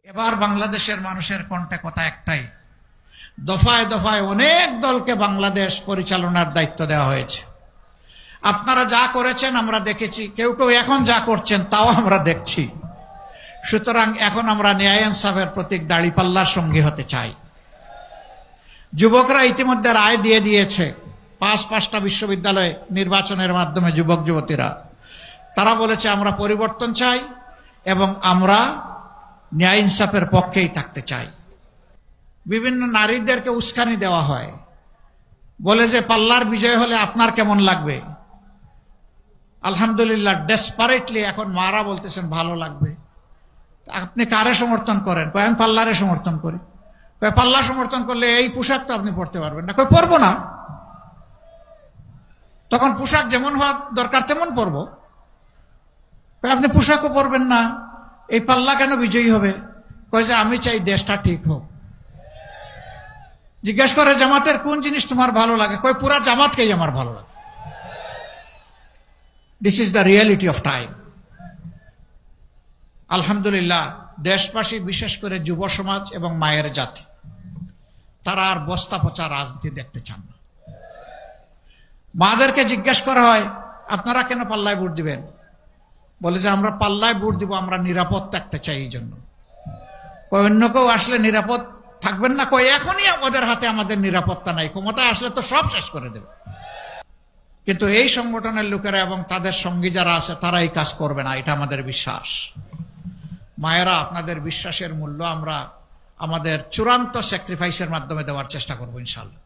এবার বাংলাদেশের মানুষের কণ্ঠে কথা একটাই, দফায় দফায় অনেক দলকে বাংলাদেশ পরিচালনার দায়িত্ব দেওয়া হয়েছে। আপনারা যা করেছেন আমরা দেখেছি, কেউ কেউ এখন যা করছেন তাও আমরা দেখছি। সুতরাং এখন আমরা ন্যায় ইনসাফের প্রতীক দাঁড়িপাল্লার সঙ্গী হতে চাই। যুবকরা ইতিমধ্যে রায় দিয়ে দিয়েছে, পাঁচটা বিশ্ববিদ্যালয়ে নির্বাচনের মাধ্যমে যুবক যুবতীরা তারা বলেছে আমরা পরিবর্তন চাই এবং আমরা ন্যায় ইনসাফের পক্ষেই থাকতে চাই। বিভিন্ন নারীদেরকে উস্কানি দেওয়া হয়, বলে যে পাল্লার বিজয় হলে আপনার কেমন লাগবে। আলহামদুলিল্লাহ, ডেসপারেটলি এখন মারা বলতেছেন ভালো লাগবে। আপনি কারে সমর্থন করেন? আমি পাল্লারে সমর্থন করি। পাল্লা সমর্থন করলে এই পোশাক তো আপনি পরতে পারবেন না। পরবো না, তখন পোশাক যেমন হওয়া দরকার তেমন পরবো। আপনি পোশাকও পরবেন না, এই পাল্লা কেন বিজয়ী হবে? কয় যে আমি চাই দেশটা ঠিক হোক। জিজ্ঞেস করে জামাতের কোন জিনিস তোমার ভালো লাগে? কয় পুরা জামাতকেই আমার ভালো লাগে। This is the reality of time. আলহামদুলিল্লাহ, দেশবাসী বিশেষ করে যুব সমাজ এবং মায়ের জাতি তারা আর বস্তা পচা রাজনীতি দেখতে চান না। মাদেরকে জিজ্ঞেস করা হয় আপনারা কেন পাল্লায় ভোট দিবেন? বলে যে আমরা পাল্লায় ভোট দিব, আমরা নিরাপদ থাকতে চাই। এই জন্য কয় অন্য কেউ আসলে নিরাপদ থাকবেন না। কয় এখনই ওদের হাতে আমাদের নিরাপত্তা নাই, ক্ষমতায় আসলে তো সব শেষ করে দেবে। কিন্তু এই সংগঠনের লোকেরা এবং তাদের সঙ্গী যারা আছে তারা এই কাজ করবে না, এটা আমাদের বিশ্বাস। মায়েরা, আপনাদের বিশ্বাসের মূল্য আমরা আমাদের চূড়ান্ত স্যাক্রিফাইসের মাধ্যমে দেওয়ার চেষ্টা করবো ইনশাআল্লাহ।